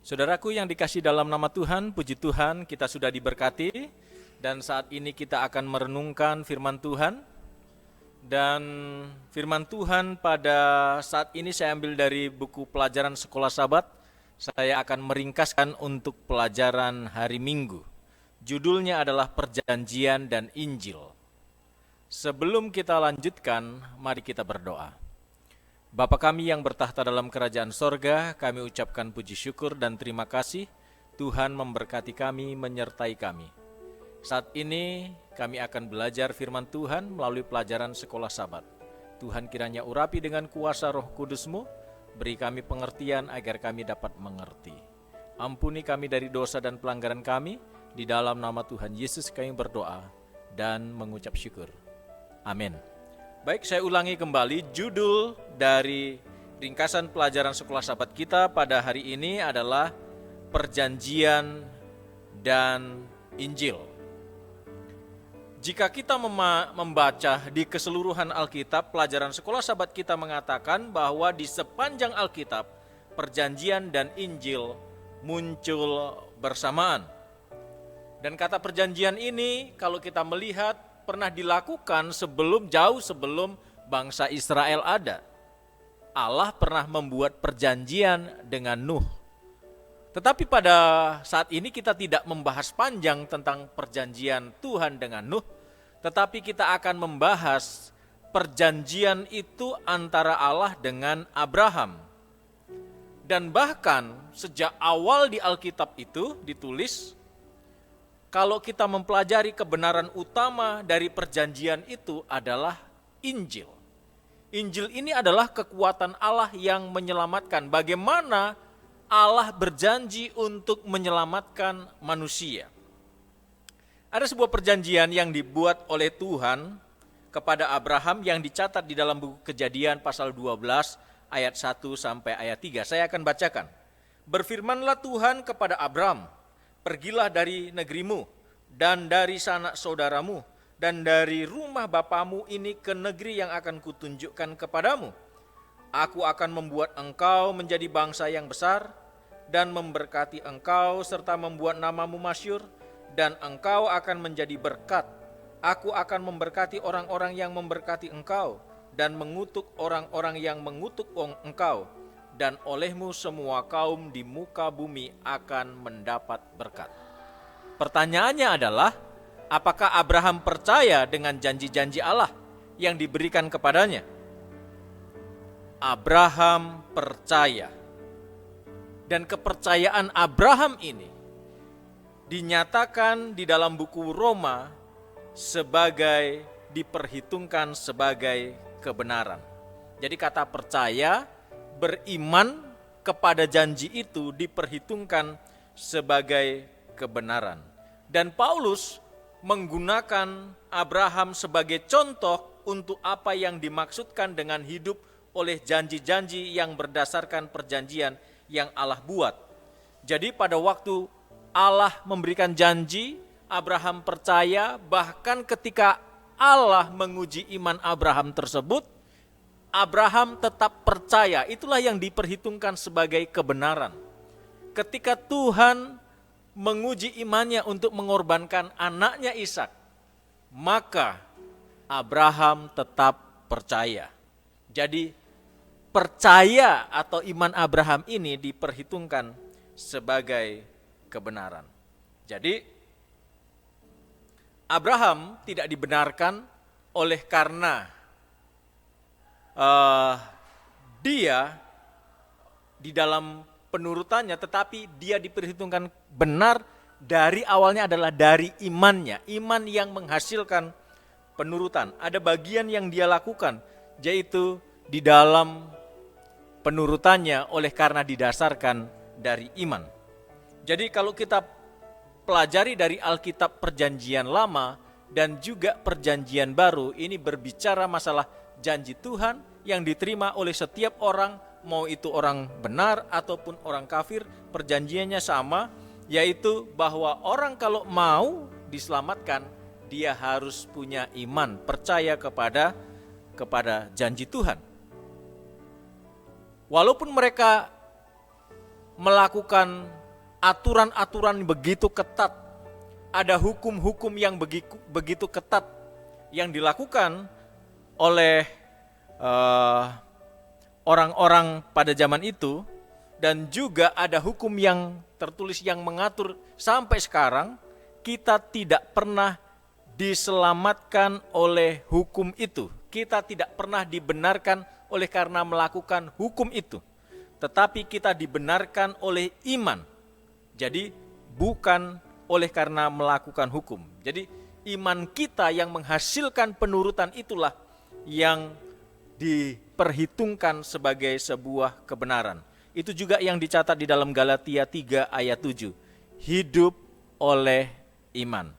Saudaraku yang dikasih dalam nama Tuhan, puji Tuhan kita sudah diberkati dan saat ini kita akan merenungkan firman Tuhan. Dan firman Tuhan pada saat ini saya ambil dari buku pelajaran sekolah Sabat. Saya akan meringkaskan untuk pelajaran hari Minggu. Judulnya adalah Perjanjian dan Injil. Sebelum kita lanjutkan, mari kita berdoa. Bapa kami yang bertahta dalam kerajaan sorga, kami ucapkan puji syukur dan terima kasih. Tuhan memberkati kami, menyertai kami. Saat ini kami akan belajar firman Tuhan melalui pelajaran sekolah Sabat. Tuhan kiranya urapi dengan kuasa Roh Kudus-Mu, beri kami pengertian agar kami dapat mengerti. Ampuni kami dari dosa dan pelanggaran kami, di dalam nama Tuhan Yesus kami berdoa dan mengucap syukur. Amin. Baik, saya ulangi kembali judul dari ringkasan pelajaran sekolah Sabat kita pada hari ini adalah Perjanjian dan Injil. Jika kita membaca di keseluruhan Alkitab, pelajaran sekolah Sabat kita mengatakan bahwa di sepanjang Alkitab, Perjanjian dan Injil muncul bersamaan. Dan kata perjanjian ini kalau kita melihat pernah dilakukan jauh sebelum bangsa Israel ada. Allah pernah membuat perjanjian dengan Nuh. Tetapi pada saat ini kita tidak membahas panjang tentang perjanjian Tuhan dengan Nuh, tetapi kita akan membahas perjanjian itu antara Allah dengan Abraham. Dan bahkan sejak awal di Alkitab itu ditulis, kalau kita mempelajari kebenaran utama dari perjanjian itu adalah Injil. Injil ini adalah kekuatan Allah yang menyelamatkan. Bagaimana Allah berjanji untuk menyelamatkan manusia. Ada sebuah perjanjian yang dibuat oleh Tuhan kepada Abraham yang dicatat di dalam buku Kejadian pasal 12 ayat 1 sampai ayat 3. Saya akan bacakan. Berfirmanlah Tuhan kepada Abram, pergilah dari negerimu dan dari sanak saudaramu dan dari rumah bapamu ini ke negeri yang akan kutunjukkan kepadamu. Aku akan membuat engkau menjadi bangsa yang besar dan memberkati engkau serta membuat namamu masyhur dan engkau akan menjadi berkat. Aku akan memberkati orang-orang yang memberkati engkau dan mengutuk orang-orang yang mengutuk engkau. Dan olehmu semua kaum di muka bumi akan mendapat berkat. Pertanyaannya adalah, apakah Abraham percaya dengan janji-janji Allah yang diberikan kepadanya? Abraham percaya. Dan kepercayaan Abraham ini dinyatakan di dalam buku Roma diperhitungkan sebagai kebenaran. Jadi kata percaya, beriman kepada janji itu diperhitungkan sebagai kebenaran. Dan Paulus menggunakan Abraham sebagai contoh untuk apa yang dimaksudkan dengan hidup oleh janji-janji yang berdasarkan perjanjian yang Allah buat. Jadi pada waktu Allah memberikan janji, Abraham percaya, bahkan ketika Allah menguji iman Abraham tersebut, Abraham tetap percaya. Itulah yang diperhitungkan sebagai kebenaran. Ketika Tuhan menguji imannya untuk mengorbankan anaknya Ishak, maka Abraham tetap percaya. Jadi percaya atau iman Abraham ini diperhitungkan sebagai kebenaran. Jadi Abraham tidak dibenarkan oleh karena dia di dalam penurutannya, tetapi dia diperhitungkan benar dari awalnya adalah dari imannya, iman yang menghasilkan penurutan. Ada bagian yang dia lakukan, yaitu di dalam penurutannya oleh karena didasarkan dari iman. Jadi kalau kita pelajari dari Alkitab Perjanjian Lama dan juga Perjanjian Baru, ini berbicara masalah janji Tuhan yang diterima oleh setiap orang, mau itu orang benar ataupun orang kafir, perjanjiannya sama, yaitu bahwa orang kalau mau diselamatkan, dia harus punya iman, percaya kepada janji Tuhan. Walaupun mereka melakukan aturan-aturan begitu ketat, ada hukum-hukum yang begitu ketat yang dilakukan oleh orang-orang pada zaman itu, dan juga ada hukum yang tertulis yang mengatur sampai sekarang. Kita tidak pernah diselamatkan oleh hukum itu. Kita tidak pernah dibenarkan oleh karena melakukan hukum itu, tetapi kita dibenarkan oleh iman. Jadi bukan oleh karena melakukan hukum. Jadi iman kita yang menghasilkan penurutan itulah yang diperhitungkan sebagai sebuah kebenaran. Itu juga yang dicatat di dalam Galatia 3 ayat 7. Hidup oleh iman.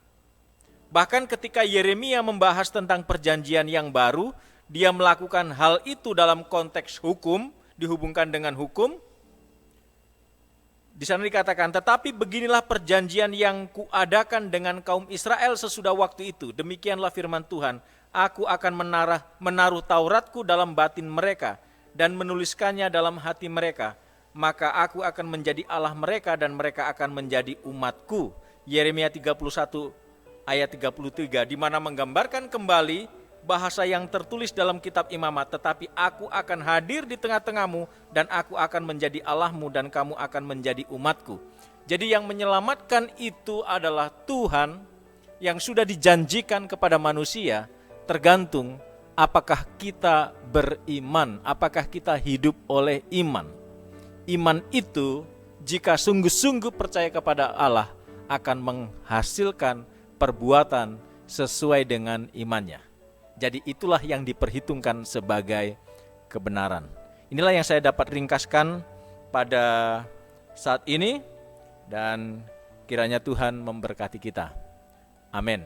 Bahkan ketika Yeremia membahas tentang perjanjian yang baru, dia melakukan hal itu dalam konteks hukum, dihubungkan dengan hukum. Di sana dikatakan, tetapi beginilah perjanjian yang kuadakan dengan kaum Israel sesudah waktu itu. Demikianlah firman Tuhan, aku akan menaruh Tauratku dalam batin mereka dan menuliskannya dalam hati mereka. Maka aku akan menjadi Allah mereka dan mereka akan menjadi umatku. Yeremia 31 ayat 33, di mana menggambarkan kembali bahasa yang tertulis dalam kitab Imamat, tetapi aku akan hadir di tengah-tengahmu dan aku akan menjadi Allahmu dan kamu akan menjadi umatku. Jadi yang menyelamatkan itu adalah Tuhan yang sudah dijanjikan kepada manusia, tergantung apakah kita beriman, apakah kita hidup oleh iman. Iman itu jika sungguh-sungguh percaya kepada Allah akan menghasilkan perbuatan sesuai dengan imannya. Jadi itulah yang diperhitungkan sebagai kebenaran. Inilah yang saya dapat ringkaskan pada saat ini, dan kiranya Tuhan memberkati kita. Amin.